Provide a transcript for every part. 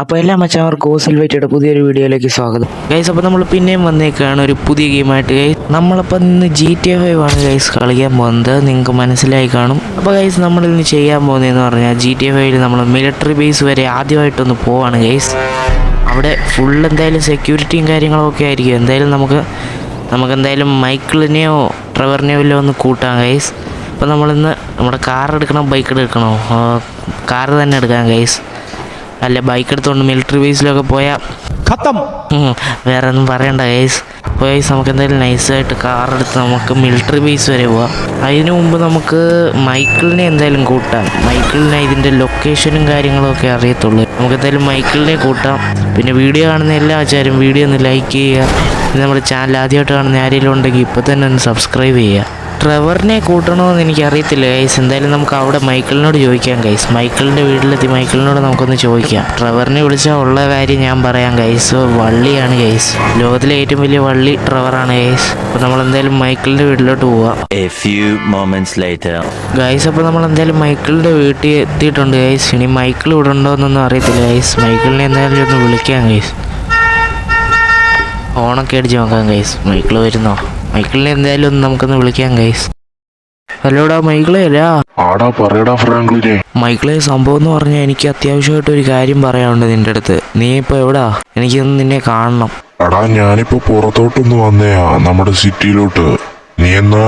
അപ്പോൾ എല്ലാ മച്ചാന്മാർക്കും കോസിൽവൈറ്റയുടെ പുതിയൊരു വീഡിയോയിലേക്ക് സ്വാഗതം ഗൈസ്. അപ്പോൾ നമ്മൾ പിന്നെയും വന്നേക്കാണ് ഒരു പുതിയ ഗെയിമായിട്ട് ഗൈസ്. നമ്മളപ്പോൾ ഇന്ന് GTA 5 ആണ് ഗൈസ് കളിക്കാൻ പോകുന്നത്, നിങ്ങൾക്ക് മനസ്സിലായി കാണും. അപ്പോൾ ഗൈസ് നമ്മളിന്ന് ചെയ്യാൻ പോകുന്നതെന്ന് പറഞ്ഞാൽ GTA 5 നമ്മൾ മിലിറ്ററി ബേസ് വരെ ആദ്യമായിട്ടൊന്ന് പോവാണ് ഗൈസ്. അവിടെ ഫുൾ എന്തായാലും സെക്യൂരിറ്റിയും കാര്യങ്ങളൊക്കെ ആയിരിക്കും. എന്തായാലും നമുക്ക് എന്തായാലും മൈക്കിളിനെയോ ട്രെവറിനെയോ എല്ലാം ഒന്ന് കൂട്ടാം ഗൈസ്. അപ്പോൾ നമ്മളിന്ന് നമ്മുടെ കാർ എടുക്കണം, ബൈക്ക് എടുക്കണോ? കാർ തന്നെ എടുക്കാം ഗൈസ്. അല്ല ബൈക്ക് എടുത്തുകൊണ്ട് മിലിറ്ററി ബേസിലൊക്കെ പോയാൽ വേറെ ഒന്നും പറയണ്ട ഗൈസ്. അപ്പോൾ ഗൈസ് നമുക്ക് എന്തായാലും നൈസായിട്ട് കാർ എടുത്ത് നമുക്ക് മിലിറ്ററി ബേസ് വരെ പോവാം. അതിന് മുമ്പ് നമുക്ക് മൈക്കിളിനെ എന്തായാലും കൂട്ടാം. മൈക്കിളിനെ ഇതിൻ്റെ ലൊക്കേഷനും കാര്യങ്ങളൊക്കെ അറിയത്തുള്ളൂ. നമുക്ക് എന്തായാലും മൈക്കിളിനെ കൂട്ടാം. പിന്നെ വീഡിയോ കാണുന്ന എല്ലാ ആൾക്കാരും വീഡിയോ ഒന്ന് ലൈക്ക് ചെയ്യുക. പിന്നെ നമ്മുടെ ചാനൽ ആദ്യമായിട്ട് കാണുന്ന ആരെങ്കിലും ഉണ്ടെങ്കിൽ ഇപ്പോൾ തന്നെ ഒന്ന് സബ്സ്ക്രൈബ് ചെയ്യുക. ട്രെവറിനെ കൂട്ടണമെന്ന് എനിക്കറിയത്തില്ല ഗൈസ്. എന്തായാലും നമുക്ക് അവിടെ മൈക്കിളിനോട് ചോദിക്കാം ഗൈസ്. മൈക്കിളിൻ്റെ വീട്ടിലെത്തി മൈക്കിളിനോട് നമുക്കൊന്ന് ചോദിക്കാം. ട്രെവറിനെ വിളിച്ചാൽ ഉള്ള കാര്യം ഞാൻ പറയാം ഗൈസ്. വള്ളിയാണ് ഗൈസ്, ലോകത്തിലെ ഏറ്റവും വലിയ വള്ളി ട്രെവറാണ് ഗൈസ്. അപ്പോൾ നമ്മളെന്തായാലും മൈക്കിളിൻ്റെ വീട്ടിലോട്ട് പോവാം ഗൈസ്. അപ്പോൾ നമ്മളെന്തായാലും മൈക്കിളിൻ്റെ വീട്ടിൽ എത്തിയിട്ടുണ്ട് ഗൈസ്. ഇനി മൈക്കിൾ ഇവിടെ ഉണ്ടോ എന്നൊന്നും അറിയത്തില്ല ഗൈസ്. മൈക്കിളിനെ എന്തായാലും ഒന്ന് വിളിക്കാം ഗൈസ്. ഓണൊക്കെ അടിച്ച് നോക്കാം ഗൈസ്. മൈക്കിൾ വരുന്നോ? മൈക്കിളിനെ എന്തായാലും ഒന്ന് നമുക്കൊന്ന് വിളിക്കാം ഗൈസ്. ഹലോടാ മൈക്കിളേ. മൈക്കിളെ, സംഭവം എന്ന് പറഞ്ഞാൽ എനിക്ക് അത്യാവശ്യമായിട്ട് ഒരു കാര്യം പറയാനുണ്ട് നിന്റെ അടുത്ത്. നീ ഇപ്പൊ എവിടാ? എനിക്കൊന്ന് നിന്നെ കാണണം. ഞാനിപ്പോ പുറത്തോട്ടൊന്ന് വന്നയാ, നമ്മുടെ സിറ്റിയിലോട്ട്. നീ എന്നാ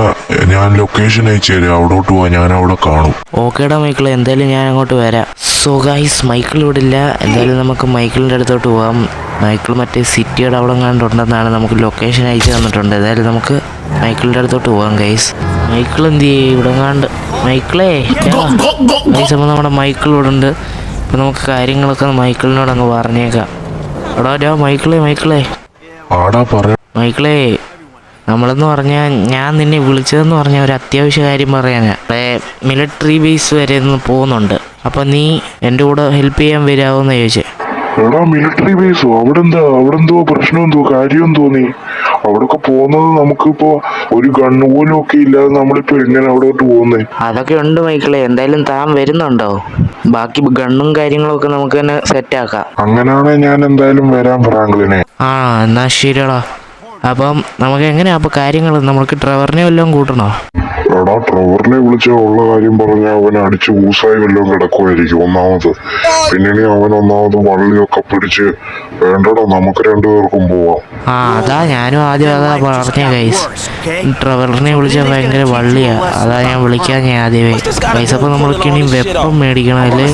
ഞാൻ ലൊക്കേഷൻ അയച്ചു തരാം, അവിടോട്ട് പോവാ, ഞാൻ അവിടെ കാണും. ഓക്കേടാ മൈക്കിളെ, എന്തായാലും ഞാൻ അങ്ങോട്ട് വരാം. സോ ഗൈസ്, മൈക്കിൾ ഇവിടെ ഇല്ല. എന്തായാലും നമുക്ക് മൈക്കിളിൻ്റെ അടുത്തോട്ട് പോവാം. മൈക്കിൾ മറ്റേ സിറ്റിയുടെ അവിടെ കണ്ടുണ്ടെന്നാണ് നമുക്ക് ലൊക്കേഷൻ അയച്ചു തന്നിട്ടുണ്ട്. എന്തായാലും നമുക്ക് മൈക്കിളിൻ്റെ അടുത്തോട്ട് പോവാം ഗൈസ്. മൈക്കിൾ എന്ത് ചെയ്യേ ഇവിടെ കണ്ട്? മൈക്കിളേ ഗൈസ്, അപ്പോൾ നമ്മുടെ മൈക്കിൾ ഇവിടെ ഉണ്ട്. അപ്പോൾ നമുക്ക് കാര്യങ്ങളൊക്കെ മൈക്കിളിനോട് അങ്ങ് പറഞ്ഞേക്കാം. എടാ മൈക്കിളേ, നമ്മളെന്ന് പറഞ്ഞാൽ ഞാൻ നിന്നെ വിളിച്ചതെന്ന് പറഞ്ഞാൽ ഒരു അത്യാവശ്യ കാര്യം പറയാനാണ്. മിലിറ്ററി ബേസ് വരെ ഒന്ന് പോകുന്നുണ്ട്. അപ്പം നീ എൻ്റെ കൂടെ ഹെൽപ്പ് ചെയ്യാൻ വരാമെന്ന് ചോദിച്ചേ. മിലിറ്ററി ബേസോ? അവിടെ എന്തോ പ്രശ്നം, എന്തോ കാര്യം തോന്നി? അവിടൊക്കെ പോകുന്നത് നമുക്കിപ്പോ ഒരു ഗണ്ണ് പോലും ഒക്കെ ഇല്ലാതെ നമ്മളിപ്പോ എങ്ങനെ അവിടോട്ട് പോകുന്നേ? അതൊക്കെ ഉണ്ട് മൈക്കിളെ. എന്തായാലും താൻ വരുന്നുണ്ടോ? ബാക്കി ഗണ്ണും കാര്യങ്ങളൊക്കെ നമുക്ക് തന്നെ സെറ്റ് ആക്കാം. അങ്ങനെയാണെ ഞാൻ എന്തായാലും വരാൻ ഫ്രാങ്ക്ലിനെ. എന്നാ ശരിയടാ. അപ്പം നമുക്ക് എങ്ങനെയാ അപ്പൊ കാര്യങ്ങൾ? നമുക്ക് ട്രെവറിനെ വല്ലതും കൂട്ടണോ? ട്രെവറിനെ വിളിച്ചാൽ ഉള്ള കാര്യം പറഞ്ഞാൽ അവൻ അടിച്ച് ഊസായി വല്ലതും കിടക്കുമായിരിക്കും ഒന്നാമത്. പിന്നെ അവൻ ഒന്നാമത് വള്ളിയൊക്കെ പിടിച്ച് വേണ്ടടോ, നമുക്ക് രണ്ടുപേർക്കും പോവാം. അതാ ഞാനും ആദ്യം അതാ പറഞ്ഞ ഗൈസ്. ട്രെവറിനെ വിളിച്ചാൽ ഭയങ്കര വള്ളിയാ, അതാ ഞാൻ വിളിക്കാൻ ആദ്യമേ ഗൈസ്. അപ്പോൾ നമ്മൾക്ക് ഇനി വെപ്പം മേടിക്കണം. അല്ലേ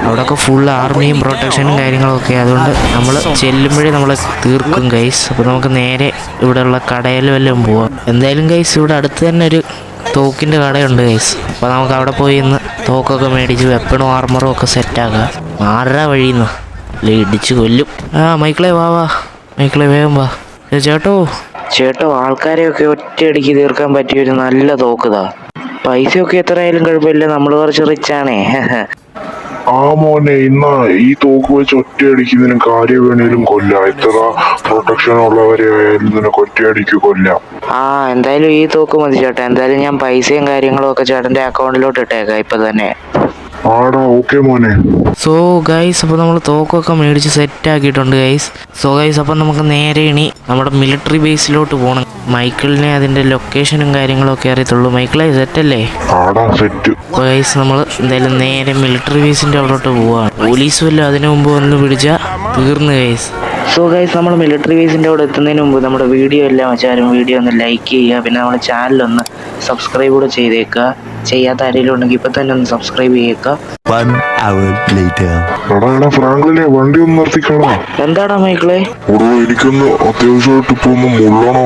അവിടെയൊക്കെ ഫുൾ ആർമിയും പ്രൊട്ടക്ഷനും കാര്യങ്ങളൊക്കെ. അതുകൊണ്ട് നമ്മൾ ചെല്ലുമ്പോഴേ നമ്മളെ തീർക്കും ഗൈസ്. അപ്പോൾ നമുക്ക് നേരെ ഇവിടെയുള്ള കടയിൽ വല്ലതും പോവാം. എന്തായാലും ഗൈസ് ഇവിടെ അടുത്ത് തന്നെ ഒരു തോക്കിൻ്റെ കടയുണ്ട് ഗൈസ്. അപ്പോൾ നമുക്ക് അവിടെ പോയി ഇന്ന് തോക്കൊക്കെ മേടിച്ച് വെപ്പണും ആർമറും ഒക്കെ സെറ്റാക്കാം. മാറാ വഴിയിൽ നിന്ന് ഇടിച്ച് കൊല്ലും. മൈക്കിളെ വാ മൈക്കിളെ, വേഗം വാ. ചേട്ടോ ആൾക്കാരെയൊക്കെ ഒറ്റയടിക്ക് തീർക്കാൻ പറ്റിയൊരു നല്ല തോക്കുതാ. പൈസയൊക്കെ എത്രയായാലും കുഴപ്പമില്ല, നമ്മൾ കുറച്ച് റിച്ചാണേ. മോനെ, ഇന്ന് ഈ തോക്ക് വെച്ച് ഒറ്റയടിക്കുന്നതിനും കാര്യം വേണേലും കൊല്ലാം. എത്ര പ്രൊട്ടക്ഷൻ ഉള്ളവരെ ആയാലും നിനക്ക് ഒറ്റയടിക്ക് കൊല്ലാം. എന്തായാലും ഈ തോക്ക് മതി ചേട്ടാ. എന്തായാലും ഞാൻ പൈസയും കാര്യങ്ങളും ഒക്കെ ചേട്ടൻ്റെ അക്കൗണ്ടിലോട്ട് ഇട്ടേക്കാം ഇപ്പൊ തന്നെ. ഓക്കെ മോനെ. സോ ഗൈസ്, അപ്പോൾ നമ്മൾ തോക്കൊക്കെ മേടിച്ച് സെറ്റ് ആക്കിയിട്ടുണ്ട് ഗൈസ്. സോ ഗൈസ്, അപ്പം നമുക്ക് നേരെ ഇനി നമ്മുടെ മിലിറ്ററി ബേസിലോട്ട് പോകണം. മൈക്കിളിനെ അതിൻ്റെ ലൊക്കേഷനും കാര്യങ്ങളും ഒക്കെ അറിയത്തുള്ളൂ. മൈക്കിളെ സെറ്റല്ലേ? അപ്പോൾ ഗൈസ് നമ്മൾ എന്തായാലും നേരെ മിലിറ്ററി ബേസിൻ്റെ അവിടോട്ട് പോവാണ്. പോലീസ് വല്ലതും അതിനു മുമ്പ് വന്ന് പിടിച്ചാൽ തീർന്നു ഗൈസ്. സോ ഗൈസ്, നമ്മൾ മിലിറ്ററി ബേസിൻ്റെ അവിടെ എത്തുന്നതിന് മുമ്പ് നമ്മുടെ വീഡിയോ എല്ലാം വെച്ചാലും വീഡിയോ ഒന്ന് ലൈക്ക് ചെയ്യുക. പിന്നെ നമ്മുടെ ചാനലൊന്ന് സബ്സ്ക്രൈബ് കൂടെ ചെയ്തേക്കുക. ചെയ്യാത്ത ആരെങ്കിലും ഉണ്ടെങ്കിൽ ഇപ്പൊ തന്നെ ഒന്ന് സബ്സ്ക്രൈബ് ചെയ്യേക്കുക. ഫ്രാങ്ക്ലിനെ വണ്ടി ഒന്ന് നിർത്തിക്കണോ? എന്താടാ മൈക്കിളെ? എനിക്കൊന്ന് അത്യാവശ്യമായിട്ട് ഇപ്പൊ ഒന്ന് മുള്ളണോ?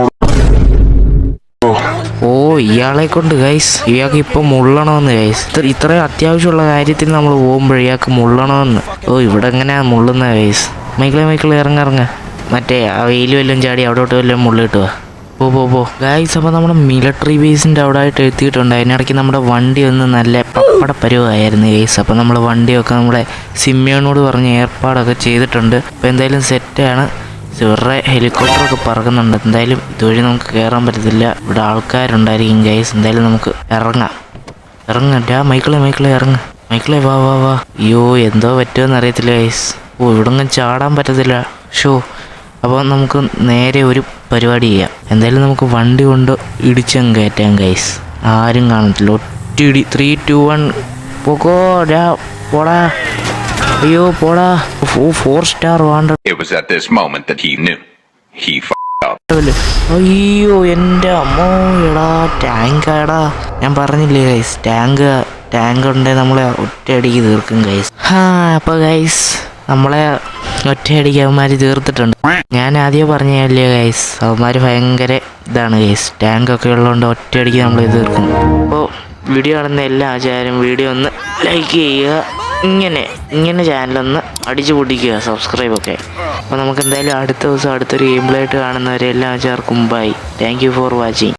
ഇയാളെ കൊണ്ട് ഗൈസ്, ഇയാൾക്ക് ഇപ്പൊ മുള്ളണമെന്ന് ഗൈസ്. ഇത്രയും അത്യാവശ്യമുള്ള കാര്യത്തിന് നമ്മൾ പോകുമ്പോൾ ഇയാൾക്ക് മുള്ളണമെന്ന്. ഇവിടെ എങ്ങനെയാ മുള്ളുന്ന ഗൈസ്? മൈക്കിളെ ഇറങ്ങ. മറ്റേ ആ വെയിൽ വല്ലതും ചാടി അവിടോട്ട് വല്ലതും മുള്ളിട്ടുക. പോ ഗൈസ്. അപ്പോൾ നമ്മുടെ മിലിറ്ററി ബേസിൻ്റെ അവിടെ ആയിട്ട് എത്തിയിട്ടുണ്ട്. അതിനിടയ്ക്ക് നമ്മുടെ വണ്ടി ഒന്ന് നല്ല പപ്പട പരുവായിരുന്നു ഗൈസ്. അപ്പോൾ നമ്മൾ വണ്ടിയൊക്കെ നമ്മുടെ സിമ്മിയോനോട് പറഞ്ഞ് ഏർപ്പാടൊക്കെ ചെയ്തിട്ടുണ്ട്. അപ്പോൾ എന്തായാലും സെറ്റാണ്. ഇവരുടെ ഹെലികോപ്റ്ററൊക്കെ പറക്കുന്നുണ്ട്. എന്തായാലും ഇതുവഴി നമുക്ക് കയറാൻ പറ്റത്തില്ല, ഇവിടെ ആൾക്കാരുണ്ടായിരിക്കും ഗൈസ്. എന്തായാലും നമുക്ക് ഇറങ്ങാം. മൈക്കിളെ ഇറങ്ങ. മൈക്കിളെ വാ. അയ്യോ, എന്തോ പറ്റുമെന്ന് അറിയത്തില്ല ഗൈസ്. ഓ ഇവിടെങ്ങും ചാടാൻ പറ്റത്തില്ല. ഷോ അപ്പോൾ നമുക്ക് നേരെ ഒരു പരിപാടി ചെയ്യാം. എന്തായാലും നമുക്ക് വണ്ടി കൊണ്ട് ഇടിച്ചങ്ങ് കയറ്റാം ഗൈസ്. ആരും കാണത്തില്ല. ഒറ്റയിടി 3, 2, 1 പോക്കോ. പോടാ. അയ്യോ പോടാ. 4 സ്റ്റാർ വേണ്ട. It was at this moment that he knew. He f***ed up. അയ്യോ എൻ്റെ അമ്മോ. എടാ ടാങ്കാടാ. ഞാൻ പറഞ്ഞില്ലേ ഗൈസ്, ടാങ്ക് ഉണ്ടേ നമ്മളെ ഒറ്റയടിക്ക് തീർക്കും ഗൈസ്. അപ്പോൾ ഗൈസ് നമ്മളെ ഒറ്റയടിക്ക് അവന്മാർ തീർത്തിട്ടുണ്ട്. ഞാൻ ആദ്യം പറഞ്ഞല്ലേ ഗൈസ്, അവന്മാർ ഭയങ്കര ഇതാണ് ഗൈസ്. ടാങ്കൊക്കെ ഉള്ളതുകൊണ്ട് ഒറ്റയടിക്ക് നമ്മൾ തീർക്കും. അപ്പോൾ വീഡിയോ കാണുന്ന എല്ലാ ആചാരും വീഡിയോ ഒന്ന് ലൈക്ക് ചെയ്യുക. ഇങ്ങനെ ചാനലൊന്ന് അടിച്ചു പൊട്ടിക്കുക, സബ്സ്ക്രൈബൊക്കെ. അപ്പോൾ നമുക്ക് എന്തായാലും അടുത്ത ദിവസം അടുത്തൊരു ഗെയിം പ്ലേ ആയിട്ട് കാണുന്നവരെ എല്ലാ ആചാർക്കും bye. Thank you for watching.